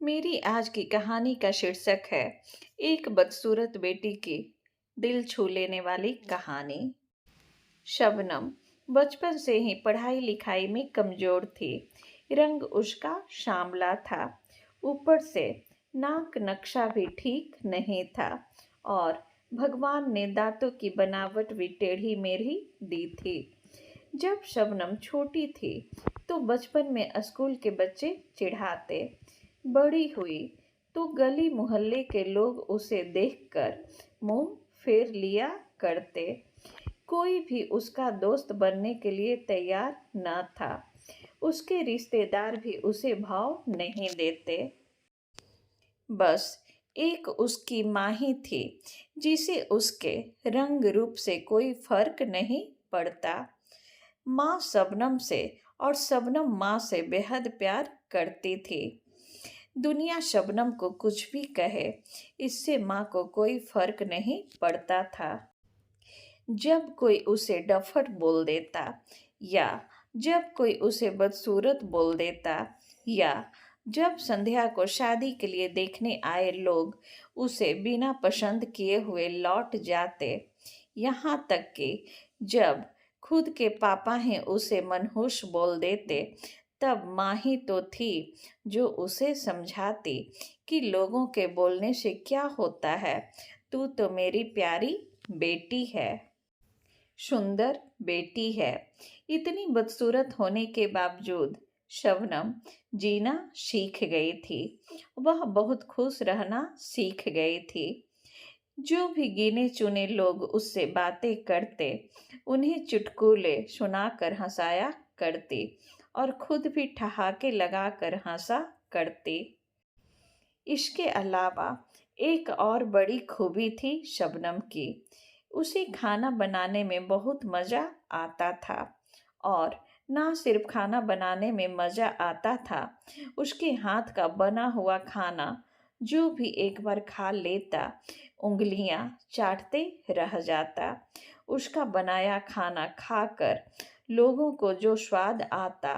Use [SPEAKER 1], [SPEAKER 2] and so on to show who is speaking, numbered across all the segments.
[SPEAKER 1] मेरी आज की कहानी का शीर्षक है एक बदसूरत बेटी की दिल छू लेने वाली कहानी। शबनम बचपन से ही पढ़ाई लिखाई में कमजोर थी। रंग उसका श्यामला था, ऊपर से नाक नक्शा भी ठीक नहीं था और भगवान ने दांतों की बनावट भी टेढ़ी मेढ़ी दी थी। जब शबनम छोटी थी तो बचपन में स्कूल के बच्चे चिढ़ाते। बड़ी हुई तो गली मोहल्ले के लोग उसे देखकर मुंह फेर लिया करते। कोई भी उसका दोस्त बनने के लिए तैयार न था। उसके रिश्तेदार भी उसे भाव नहीं देते। बस एक उसकी माँ ही थी जिसे उसके रंग रूप से कोई फर्क नहीं पड़ता। माँ शबनम से और शबनम माँ से बेहद प्यार करती थी। दुनिया शबनम को कुछ भी कहे, इससे माँ को कोई फर्क नहीं पड़ता था। जब कोई उसे डफट बोल देता या जब कोई उसे बदसूरत बोल देता या जब संध्या को शादी के लिए देखने आए लोग उसे बिना पसंद किए हुए लौट जाते, यहाँ तक कि जब खुद के पापा ही उसे मनहूस बोल देते, तब माँ ही तो थी जो उसे समझाती कि लोगों के बोलने से क्या होता है, तू तो मेरी प्यारी बेटी है, सुंदर बेटी है। इतनी बदसूरत होने के बावजूद शबनम जीना सीख गई थी। वह बहुत खुश रहना सीख गई थी। जो भी गिने चुने लोग उससे बातें करते, उन्हें चुटकुले सुनाकर हंसाया करती और खुद भी ठहाके लगाकर हंसा करती। इसके अलावा एक और बड़ी खूबी थी शबनम की। उसे खाना बनाने में बहुत मज़ा आता था और ना सिर्फ खाना बनाने में मज़ा आता था, उसके हाथ का बना हुआ खाना जो भी एक बार खा लेता, उंगलियां चाटते रह जाता। उसका बनाया खाना खाकर लोगों को जो स्वाद आता,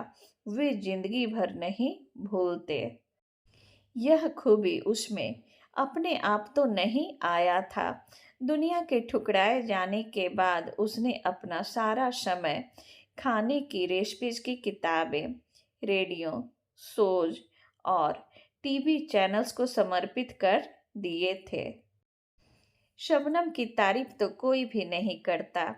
[SPEAKER 1] वे जिंदगी भर नहीं भूलते। यह खूबी उसमें अपने आप तो नहीं आया था। दुनिया के ठुकराए जाने के बाद उसने अपना सारा समय खाने की रेसिपीज की किताबें, रेडियो शोज और टीवी चैनल्स को समर्पित कर दिए थे। शबनम की तारीफ तो कोई भी नहीं करता,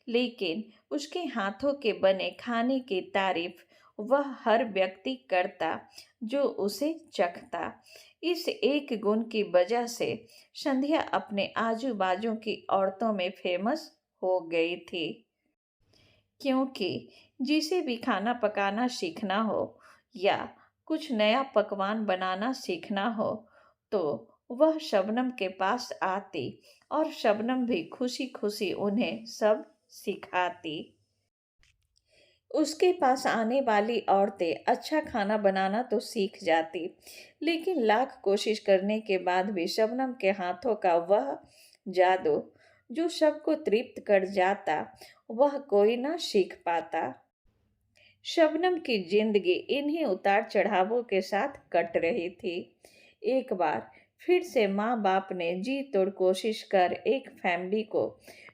[SPEAKER 1] लेकिन उसके हाथों के बने खाने की तारीफ वह हर व्यक्ति करता जो उसे चखता। इस एक गुण की वजह से संध्या अपने आजू बाजू की औरतों में फेमस हो गई थी, क्योंकि जिसे भी खाना पकाना सीखना हो या कुछ नया पकवान बनाना सीखना हो, तो वह शबनम के पास आती और शबनम भी खुशी खुशी उन्हें सब सिखाती। उसके पास आने वाली औरतें अच्छा खाना बनाना तो सीख जाती, लेकिन लाख कोशिश करने के बाद भी शबनम के हाथों का वह जादू जो सबको तृप्त कर जाता, वह कोई ना सीख पाता। शबनम की जिंदगी इन्हीं उतार चढ़ावों के साथ कट रही थी। एक बार फिर से माँ बाप ने जी तोड़ कोशिश कर एक फैमिली को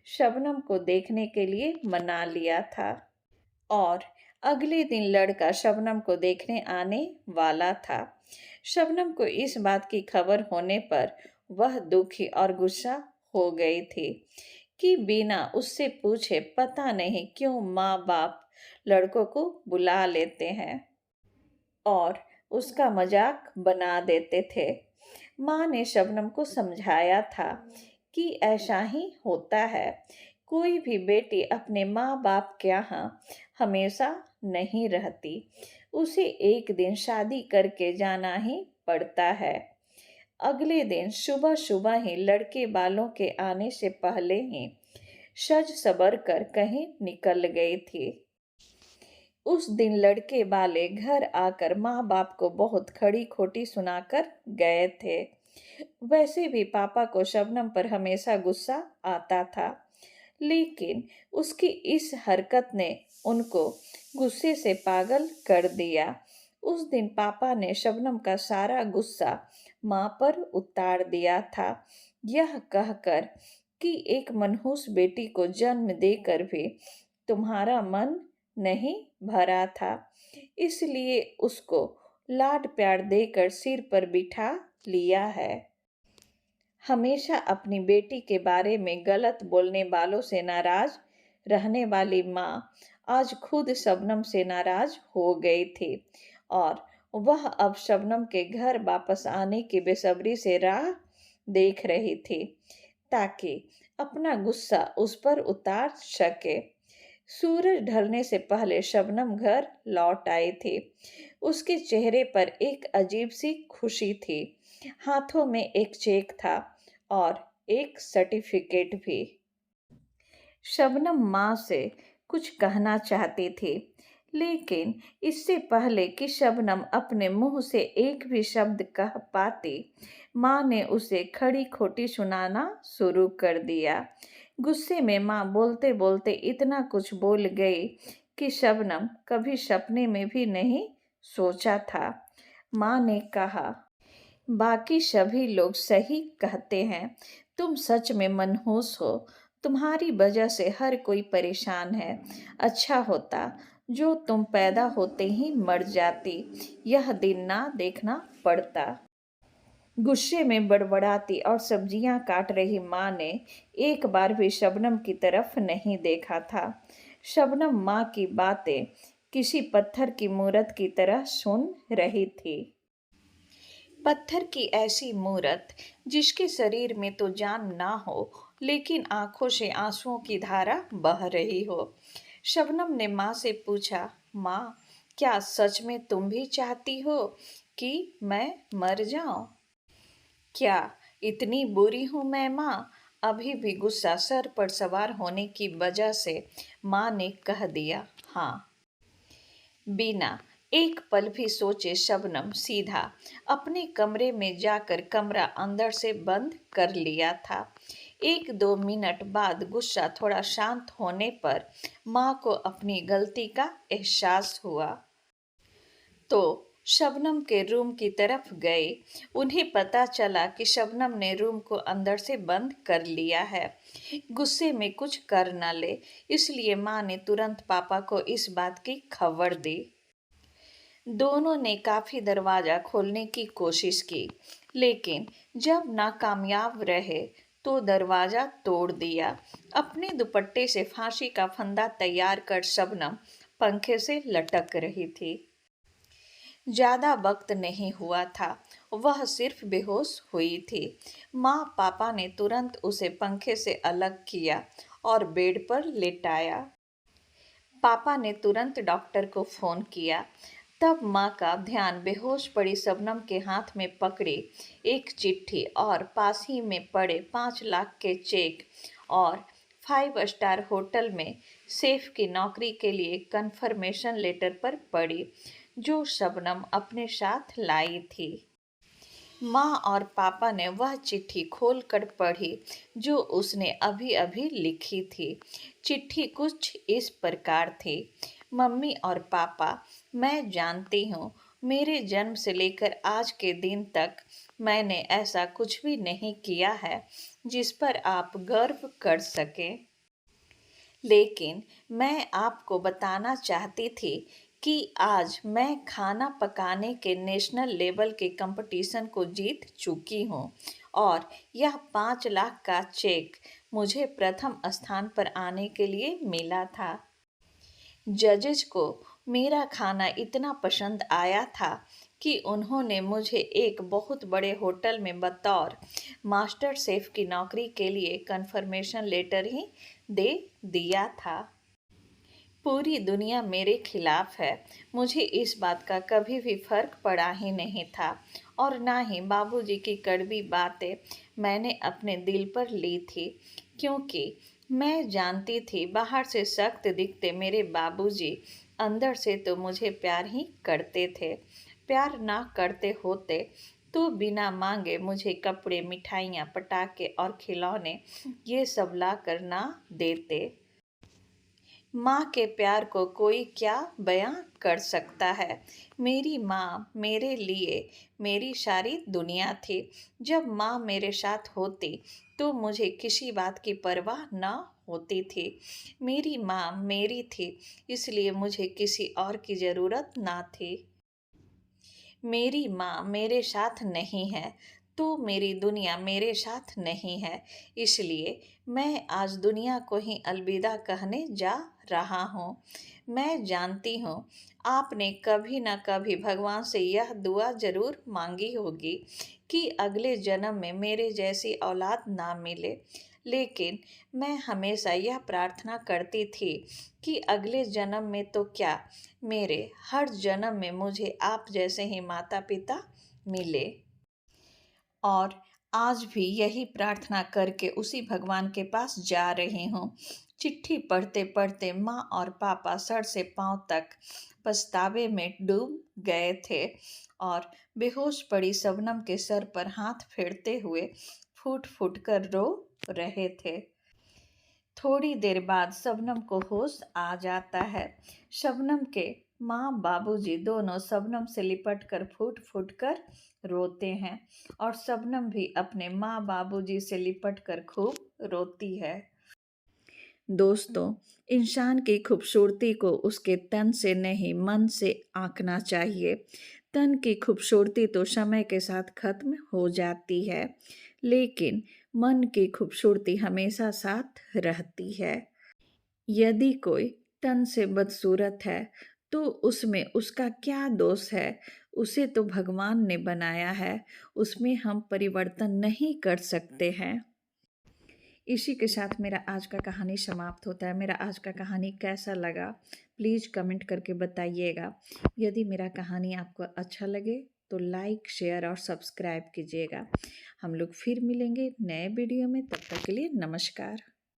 [SPEAKER 1] शबनम को देखने के लिए मना लिया था और अगले दिन लड़का शबनम को देखने आने वाला था। शबनम को इस बात की खबर होने पर वह दुखी और गुस्सा हो गई थी कि बिना उससे पूछे पता नहीं क्यों माँ बाप लड़कों को बुला लेते हैं और उसका मजाक बना देते थे। माँ ने शबनम को समझाया था कि ऐसा ही होता है, कोई भी बेटी अपने माँ बाप के यहाँ हमेशा नहीं रहती, उसे एक दिन शादी करके जाना ही पड़ता है। अगले दिन सुबह सुबह ही लड़के वालों के आने से पहले ही सज सबर कर कहीं निकल गई थी। उस दिन लड़के वाले घर आकर माँ बाप को बहुत खड़ी खोटी सुनाकर गए थे। वैसे भी पापा को शबनम पर हमेशा गुस्सा आता था, लेकिन उसकी इस हरकत ने उनको गुस्से से पागल कर दिया। उस दिन पापा ने शबनम का सारा गुस्सा माँ पर उतार दिया था, यह कहकर कि एक मनहूस बेटी को जन्म देकर भी तुम्हारा मन नहीं भरा था, इसलिए उसको लाड प्यार देकर सिर पर बिठा लिया है। हमेशा अपनी बेटी के बारे में गलत बोलने वालों से नाराज रहने वाली माँ आज खुद शबनम से नाराज हो गई थी और वह अब शबनम के घर वापस आने की बेसब्री से राह देख रही थी ताकि अपना गुस्सा उस पर उतार सके। सूरज ढलने से पहले शबनम घर लौट आई थी। उसके चेहरे पर एक अजीब सी खुशी थी। हाथों में एक चेक था और एक सर्टिफिकेट भी। शबनम माँ से कुछ कहना चाहती थी, लेकिन इससे पहले कि शबनम अपने मुंह से एक भी शब्द कह पाती, माँ ने उसे खड़ी खोटी सुनाना शुरू कर दिया। गुस्से में माँ बोलते बोलते इतना कुछ बोल गई कि शबनम कभी सपने में भी नहीं सोचा था। माँ ने कहा, बाकी सभी लोग सही कहते हैं, तुम सच में मनहूस हो। तुम्हारी वजह से हर कोई परेशान है। अच्छा होता जो तुम पैदा होते ही मर जाती, यह दिन ना देखना पड़ता। गुस्से में बड़बड़ाती और सब्जियां काट रही माँ ने एक बार भी शबनम की तरफ नहीं देखा था। शबनम माँ की बातें किसी पत्थर की मूरत की तरह सुन रही थी। पत्थर की ऐसी मूरत जिसके शरीर में तो जान ना हो, लेकिन आंखों से आंसुओं की धारा बह रही हो। शबनम ने माँ से पूछा, माँ, क्या सच में तुम भी चाहती हो कि मैं मर जाऊं? क्या इतनी बुरी हूं मैं माँ? अभी भी गुस्सा सर पर सवार होने की वजह से माँ ने कह दिया, हाँ। बिना एक पल भी सोचे शबनम सीधा अपने कमरे में जाकर कमरा अंदर से बंद कर लिया था। 1-2 मिनट बाद गुस्सा थोड़ा शांत होने पर माँ को अपनी गलती का एहसास हुआ तो शबनम के रूम की तरफ गए। उन्हें पता चला कि शबनम ने रूम को अंदर से बंद कर लिया है, गुस्से में कुछ कर न ले, इसलिए माँ ने तुरंत पापा को इस बात की खबर दी। दोनों ने काफी दरवाजा खोलने की कोशिश की, लेकिन जब नाकामयाब रहे तो दरवाजा तोड़ दिया। अपने दुपट्टे से फांसी का फंदा तैयार कर शबनम पंखे से लटक रही थी। ज्यादा वक्त नहीं हुआ था, वह सिर्फ बेहोश हुई थी। माँ पापा ने तुरंत उसे पंखे से अलग किया और बेड पर लेटाया। पापा ने तुरंत डॉक्टर को फोन किया। तब माँ का ध्यान बेहोश पड़ी शबनम के हाथ में पकड़ी एक चिट्ठी और पास ही में पड़े 5 लाख के चेक और 5 स्टार होटल में शेफ की नौकरी के लिए कन्फर्मेशन लेटर पर पड़ी, जो शबनम अपने साथ लाई थी। माँ और पापा ने वह चिट्ठी खोलकर पढ़ी जो उसने अभी अभी लिखी थी। चिट्ठी कुछ इस प्रकार थी, मम्मी और पापा, मैं जानती हूँ मेरे जन्म से लेकर आज के दिन तक मैंने ऐसा कुछ भी नहीं किया है जिस पर आप गर्व कर सकें, लेकिन मैं आपको बताना चाहती थी कि आज मैं खाना पकाने के नेशनल लेवल के कंपटीशन को जीत चुकी हूँ और यह 5 लाख का चेक मुझे प्रथम स्थान पर आने के लिए मिला था। जजेस को मेरा खाना इतना पसंद आया था कि उन्होंने मुझे एक बहुत बड़े होटल में बतौर मास्टर शेफ की नौकरी के लिए कन्फर्मेशन लेटर ही दे दिया था। पूरी दुनिया मेरे खिलाफ है, मुझे इस बात का कभी भी फर्क पड़ा ही नहीं था और ना ही बाबूजी की कड़वी बातें मैंने अपने दिल पर ली थी, क्योंकि मैं जानती थी बाहर से सख्त दिखते मेरे बाबूजी अंदर से तो मुझे प्यार ही करते थे। प्यार ना करते होते तो बिना मांगे मुझे कपड़े, मिठाइयाँ, पटाखे और खिलौने ये सब ला कर ना देते। माँ के प्यार को कोई क्या बयां कर सकता है। मेरी माँ मेरे लिए मेरी सारी दुनिया थी। जब माँ मेरे साथ होती तो मुझे किसी बात की परवाह न होती थी। मेरी माँ मेरी थी, इसलिए मुझे किसी और की ज़रूरत ना थी। मेरी माँ मेरे साथ नहीं है तो मेरी दुनिया मेरे साथ नहीं है, इसलिए मैं आज दुनिया को ही अलविदा कहने जा रहा हूँ। मैं जानती हूँ आपने कभी न कभी भगवान से यह दुआ जरूर मांगी होगी कि अगले जन्म में मेरे जैसी औलाद ना मिले, लेकिन मैं हमेशा यह प्रार्थना करती थी कि अगले जन्म में तो क्या, मेरे हर जन्म में मुझे आप जैसे ही माता पिता मिले। और आज भी यही प्रार्थना करके उसी भगवान के पास जा रही हूँ। चिट्ठी पढ़ते पढ़ते माँ और पापा सर से पाँव तक पछतावे में डूब गए थे और बेहोश पड़ी शबनम के सर पर हाथ फेरते हुए फूट फूट कर रो रहे थे। थोड़ी देर बाद शबनम को होश आ जाता है। शबनम के माँ बाबूजी दोनों शबनम से लिपट कर फूट फूट कर रोते हैं और शबनम भी अपने माँ बाबूजी से लिपट कर खूब रोती है। दोस्तों, इंसान की खूबसूरती को उसके तन से नहीं मन से आंकना चाहिए। तन की खूबसूरती तो समय के साथ खत्म हो जाती है, लेकिन मन की खूबसूरती हमेशा साथ रहती है। यदि कोई तन से बदसूरत है तो उसमें उसका क्या दोष है? उसे तो भगवान ने बनाया है, उसमें हम परिवर्तन नहीं कर सकते हैं। इसी के साथ मेरा आज का कहानी समाप्त होता है। मेरा आज का कहानी कैसा लगा प्लीज़ कमेंट करके बताइएगा। यदि मेरा कहानी आपको अच्छा लगे तो लाइक शेयर और सब्सक्राइब कीजिएगा। हम लोग फिर मिलेंगे नए वीडियो में, तब तक के लिए नमस्कार।